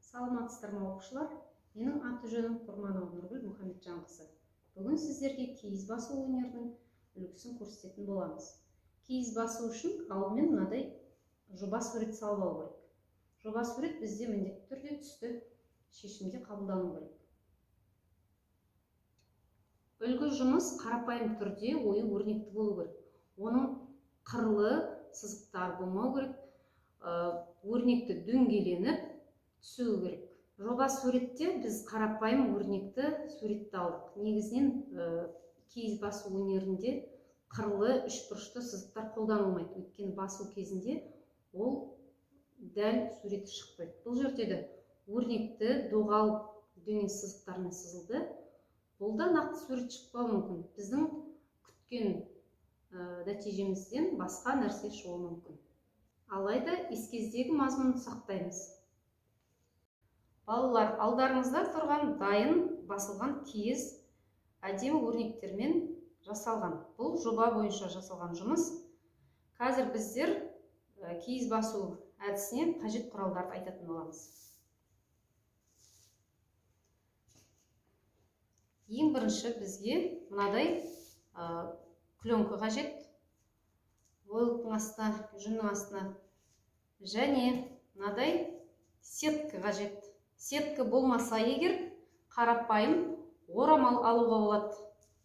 Саламатсыздар ма оқушылар? Менің аты-жөнім Құрманова Нұргүл Мұхамеджанқызы. Бүгін сіздерге киіз басу өнерінің үлгісін көрсететін боламыз. Киіз басу үшін алдымен мынадай жоба сурет салып алу керек. Жоба сурет бізде міндетті түрде түсті шешімде қабылдану керек. Үлгі жұмыс қарапайым түрде ою өрнекті болу керек. Оның қырлы сызықтар болмау керек, өрнекті дөңгеленіп түсуі керек. Жоба суретте біз қарапайым өрнекті суретті алдық. Негізінен киіз басу өнерінде қырлы үшбұрышты сызықтар қолданылмайды. Өйткені басу кезінде ол дәл суреті шықпайды. Бұл жерде де өрнекті доғал дөңес сызықтармен сызылды. Бұл да нақты сурет шықпауы мүмкін. Біздің күткен нәтижемізден басқа нәрсе шығуы мүмкін. Алайда эскиздегі мазмұнды сақтаймыз. Балалар, алдарыңызда тұрған дайын басылған киіз әдемі өрнектермен жасалған. Бұл жоба бойынша жасалған жұмыс. Қазір біздер киіз басу әдісіне қажет құралдарды айтатын боламыз. Ең бірінші бізге мынадай пленка қажет. Ойлықтың астына, жүннің астына және мынадай сетка қажет. Сетка болмаса егер қарапайым орамал алуға болады.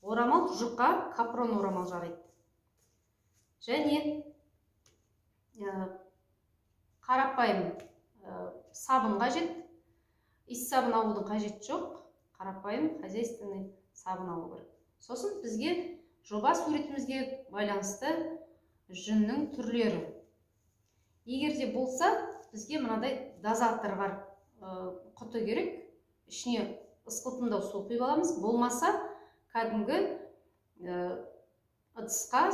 Орамал жұқа, капрон орамал жарайды. Және қарапайым сабын қажет. Иіс сабын алудың қажеті жоқ. Қарапайым хозяйственный сабын алу керек. Сосын бізге жоба суретімізге байланысты жүннің түрлері. Егер де болса, бізге мынадай дозатор бар құты керек. Ішіне ысқылтымдау су құйып аламыз. Болмаса, кәдімгі ыдысқа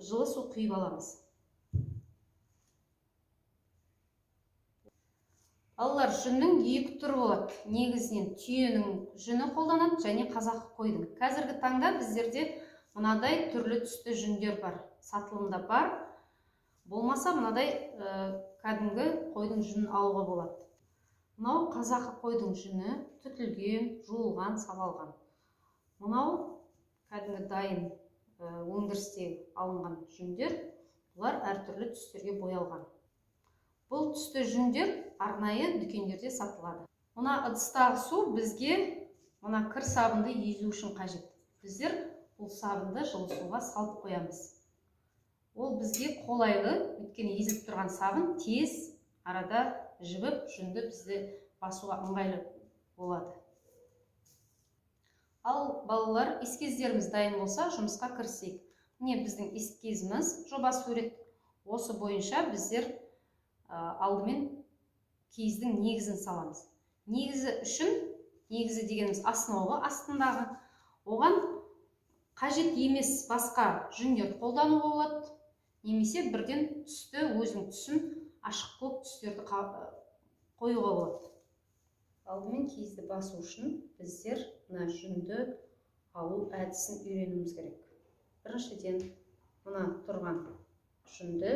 жылы су құйып аламыз. Балалар, жүннің екі түрі болады. Негізінен түйенің жүні қолданады және қазақы қойдың. Қазіргі таңда біздерде мынадай түрлі түсті жүндер бар. Сатылымда бар. Болмаса, мынадай кәдімгі қойдың жүнін алуға болады. Мынау қазақы қойдың жүні, түтілген, жуылған, сабалған. Мынау кәдімгі дайын өндірісте алынған жүндер. Бұлар әртүрлі түстерге боялған. Бұл түсті жүндер арнайы дүкендерде сатылады. Мына ыдыстағы су бізге мына кір сабынды езу үшін қажет. Біздер бұл сабынды жылы суға салып қоямыз. Ол бізге қолайлы, өйткені езіліп тұрған сабын тез арада жібіп, жүнді бізде басуға ыңғайлы болады. Ал балалар, эскиздеріміз дайын болса, жұмысқа кірісейік. Міне біздің эскизіміз, жоба сурет. Осы бойынша біздер алдымен киіздің негізін саламыз. Негізі үшін, негізі дегеніміз основа астындағы, оған қажет емес басқа жүндер қолдануға болады, немесе бірден түсті өзінің түсін ашық көк түстерді қоюға болады. Алдымен киізді басу үшін біздер мына жүнді алу әдісін үйренуіміз керек. Біріншіден мына тұрған жүнді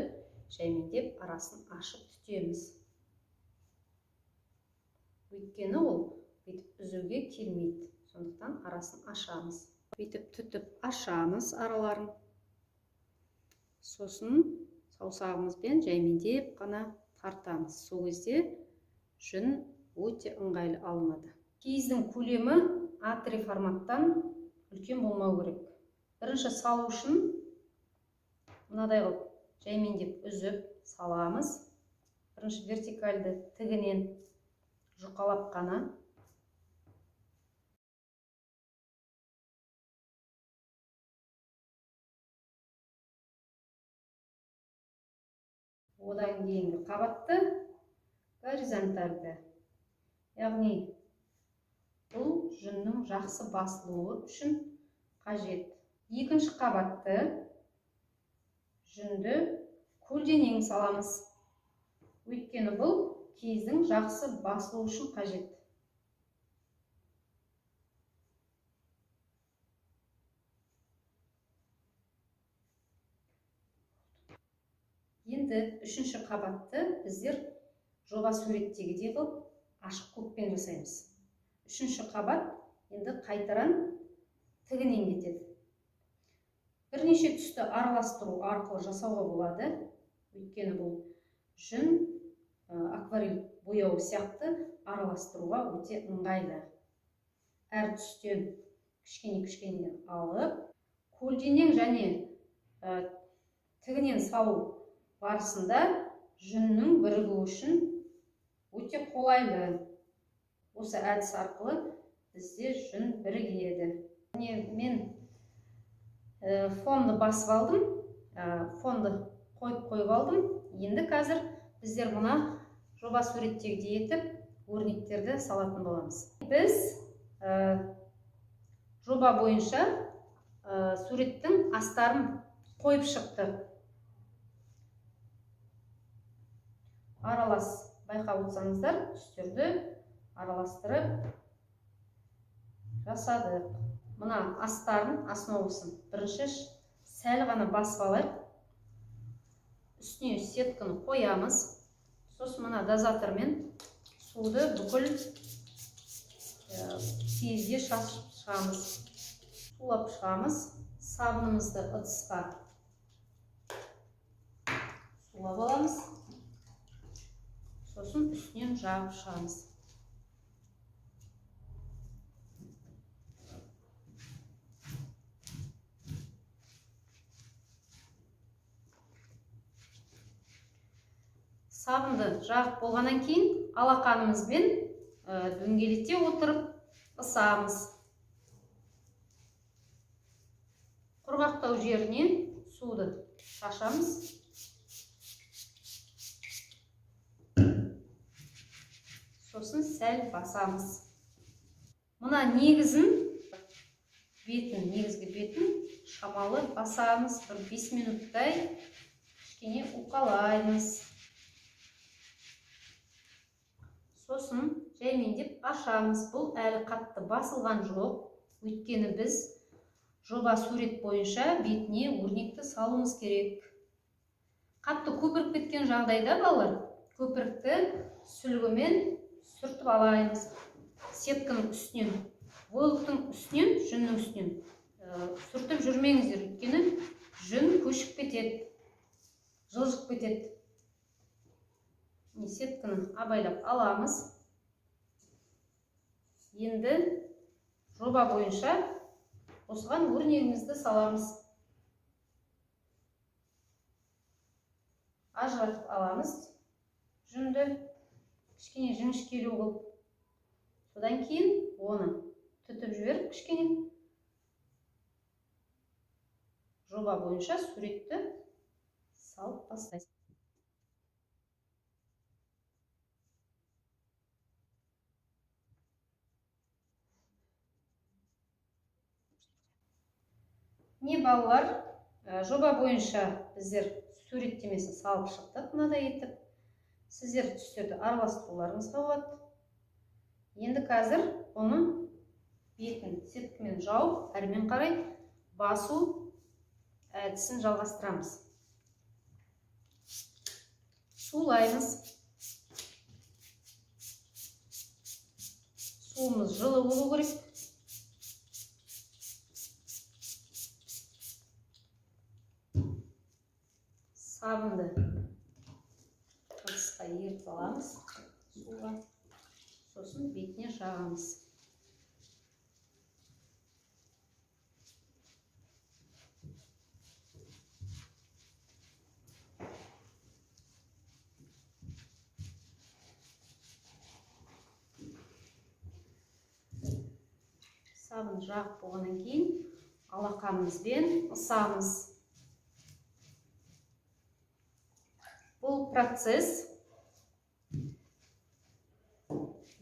жаймендеп арасын ашып түтеміз. Өйткені ол бүйтіп үзуге келмейді. Сондықтан арасын ашамыз. Бүйтіп түтіп ашамыз араларын. Сосын саусағымызбен жаймендеп қана тартамыз. Сол кезде жүн өте ыңғайлы алынады. Киіздің көлемі А3 форматтан үлкен болмау керек. Бірінші салу үшін мынадай қылып жаймендеп үзіп саламыз. Бірінші вертикальді тігінен жұқалап қана. Одан кейінгі қабатты горизонтальды. Яғни бұл жүннің жақсы басылуы үшін қажет. Екінші қабатты жүнді көлденең саламыз. Өйткені бұл киіздің жақсы басылуы үшін қажет. Енді үшінші қабатты біздер жоба суреттегідей қылып ашық көкпен жасаймыз. Үшінші қабат енді қайтаран тігінен кетеді. Бірнеше түсті араластыру арқылы жасауға болады. Өйткені бұл жүн акварель бояуы сияқты араластыруға өте ыңғайлы. Әр түстен кішкене алып, көлденең және тігінен салу барысында жүннің бірігуі үшін өте қолайлы. Осы әдіс арқылы бізде жүн бірігеді. Мен фонды басып алдым, фонды қойып алдым. Енді қазір біздер мұна жоба суреттегідей етіп өрнектерді салатын боламыз. Біз жоба бойынша суреттің астарын қойып шықтық. Аралас байқап отырсаңыздар, түстерді араластырып жасадық. Мына астарын, основасын бірінші сәл ғана басып алайық. Үстіне сетканы қоямыз. Сосын мына дозатормен суды бүкіл киізге шашып шығамыз. Сулап шығамыз. Сабынымызды ыдысқа сулап аламыз. Сосын үстінен жағып шығамыз. Сабынды жағып болғаннан кейін алақанымызбен дөңгелете отырып ысамыз. Құрғақтау жерінен суды шашамыз. Сосын сәл басамыз. Мына негізгі бетін шамалы басамыз. 5 минуттай кішкене уқалаймыз. Сосын жәймендеп ашамыз. Бұл әлі қатты басылған жоқ. Өйткені біз жоба сурет бойынша бетіне өрнекті салуымыз керек. Қатты көпіріп кеткен жағдайда балалар, көпірікті сүлгімен сүртіп алаймыз. Сетканың үстінен, войлықтың үстінен, жүннің үстінен сүртіп жүрмеңіздер. Өйткені жүн көшіп кетеді, жылжып кетеді. Сетканы абайлап аламыз. Енді жоба бойынша осыған өрнегімізді саламыз. Ажыратып аламыз жүнді, кішкене жіңішкелеу қылып. Содан кейін оны түтіп жіберіп кішкене жоба бойынша суретті салып бастайсыз. Не балалар, жоба бойынша біздер суреттемесін салып шықтық, мынадай етіп. Сіздер түстерді араластыруларыңызға болады. Енді қазір оны бетін сеткімен жауып, әрмен қарай басу әдісін жалғастырамыз. Сулаймыз. Суымыз жылы болу керек. Сабынды ыдысқа ертіп аламыз суға. Сосын бетіне жағамыз. Сабын жағып болғаннан кейін алақанымызбен ысамыз. Бұл процесс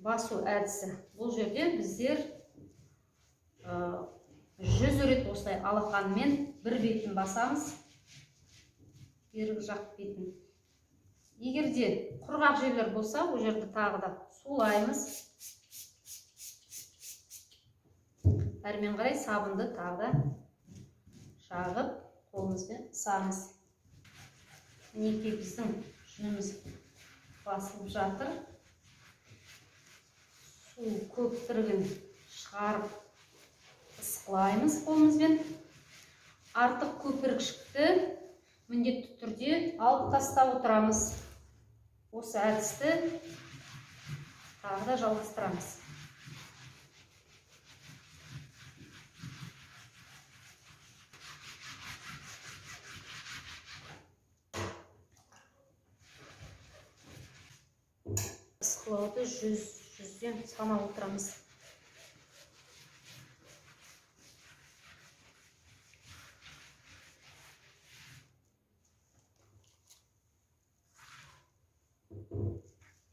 басу әдісі. Бұл жерде біздер 100 рет осылай алақанмен бір бетін басамыз, бергі жақ бетін. Егерде құрғақ жерлер болса, ол жерді тағы да сулаймыз. Әрмен қарай сабынды тағы да жағып, қолымызбен ысамыз. Мінекей біздің жүніміз басылып жатыр. су көптірігін шығарып ысқылаймыз қолымызбен. Артық көпіршікті міндетті түрде алып тастап отырамыз. Осы әдісті тағы да жалғастырамыз. Ысқылауды 100-100-ден санап отырамыз.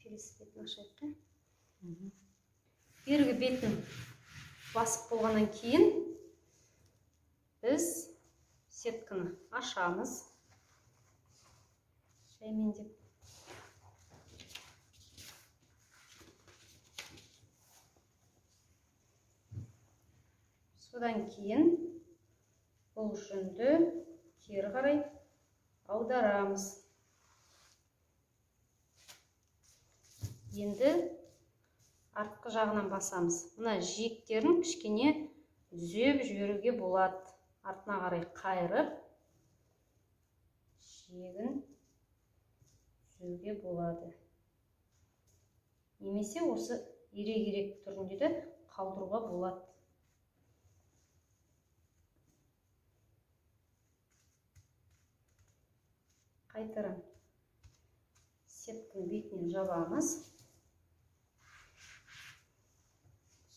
Келесі бетін ашайық. Бергі бетін басып болғаннан кейін біз сетканы ашамыз. Жаймендеп. Содан кейін бұл жүнді кері қарай аударамыз. Енді артқы жағынан басамыз. Мына жиектерін кішкене түзеп жіберуге болады. Артына қарай қайырып, жиегін түзеуге болады. Немесе осы ирек-ирек түрінде де қалдыруға болады. Қайтарам. Сеткінің бетінен жабамыз.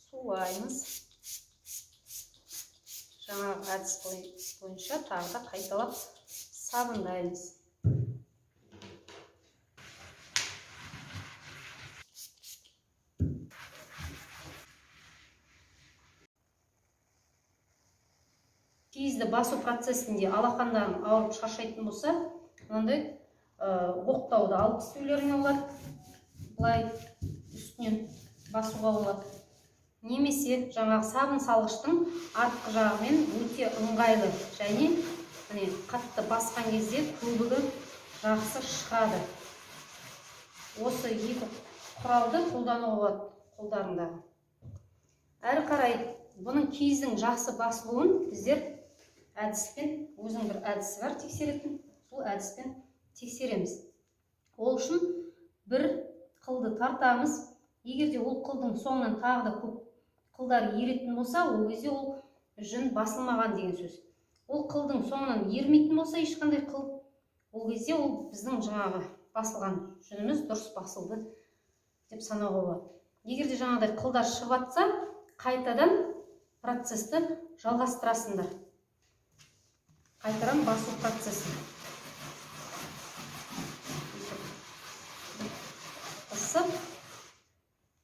Сулаймыз. Жаңағы әдіс бойынша тағы да қайталап сабындаймыз. Киізді басу процесінде алақандарын ауырып шаршайтын болса, мынандай оқтауды алып істеулеріңе болады. Бұлай үстінен басуға болады. Немесе жаңағы сабын салғыштың артқы жағымен өте ыңғайлы және қатты басқан кезде көбігі жақсы шығады. Осы екі құралды қолдануға болады қолдарындағы. Әрі қарай бұның киіздің жақсы басылуын біздер әдіспен, өзінің бір әдісі бар тексеретін, сол әдіспен тексереміз. Ол үшін бір қылды тартамыз. Егерде ол қылдың соңынан тағы да көп қылдар еретін болса, ол кезде ол жүн басылмаған деген сөз. Ол қылдың соңынан ермейтін болса, ешқандай қыл, ол кезде ол біздің жаңағы басылған жүніміз дұрыс басылды деп санауға болады. Егерде жаңағыдай қылдар шығып жатса, қайтадан процесті жалғастырасыңдар. Қайтарам басу процесі. Басып,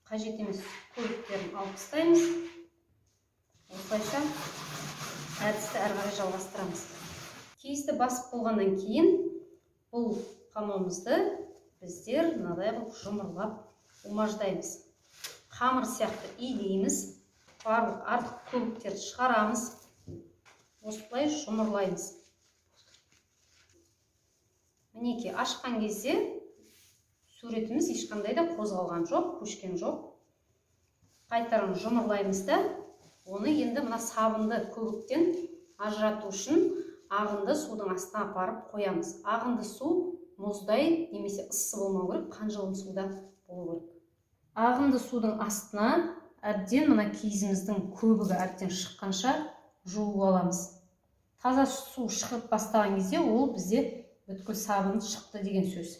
қажет емес көліктерін алып тастаймыз. Осылайша әдісті әрі қарай жалғастырамыз. Киізді басып болғаннан кейін бұл қамауымызды біздер мынадай қылып жұмырлап умаждаймыз. Қамыр сияқты илейміз, барлық артық көбіктерді шығарамыз. Осылай жұмырлаймыз. Мінеки ашқан кезде суретіміз ешқандай да қозғалған жоқ, көшкен жоқ. Қайтарым жұмырлаймыз да, оны енді мына сабынды көбіктен ажырату үшін ағынды судың астына апарып қоямыз. Ағынды су мұздай немесе ыссы болмау керек, қанжылым суда болу керек. Ағынды судың астына әбден мына киізіміздің көбігі әбден шыққанша жуып аламыз. Таза су шығып бастаған кезде ол бізде бүткіл сабын шықты деген сөз.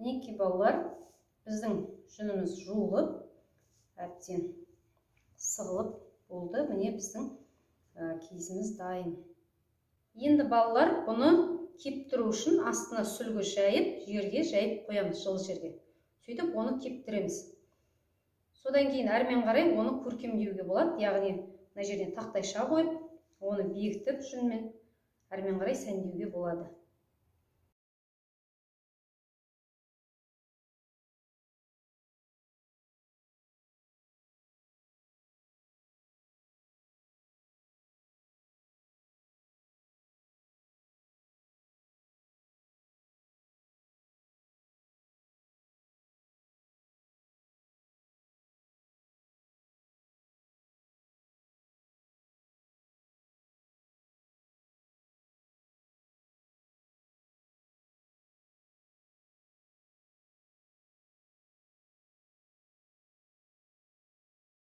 Мінеки балалар, біздің жүніміз жуылып, әбден сығылып болды. Міне біздің киізіміз дайын. Енді балалар бұны кептіру үшін астына сүлгі жайып, жерге жайып қоямыз, жылы жерге. Сөйтіп оны кептіреміз. Содан кейін әрмен қарай оны көркемдеуге болады. Яғни мына жерден тақтайша қойып, оны бекітіп жүнмен әрмен қарай сәндеуге болады.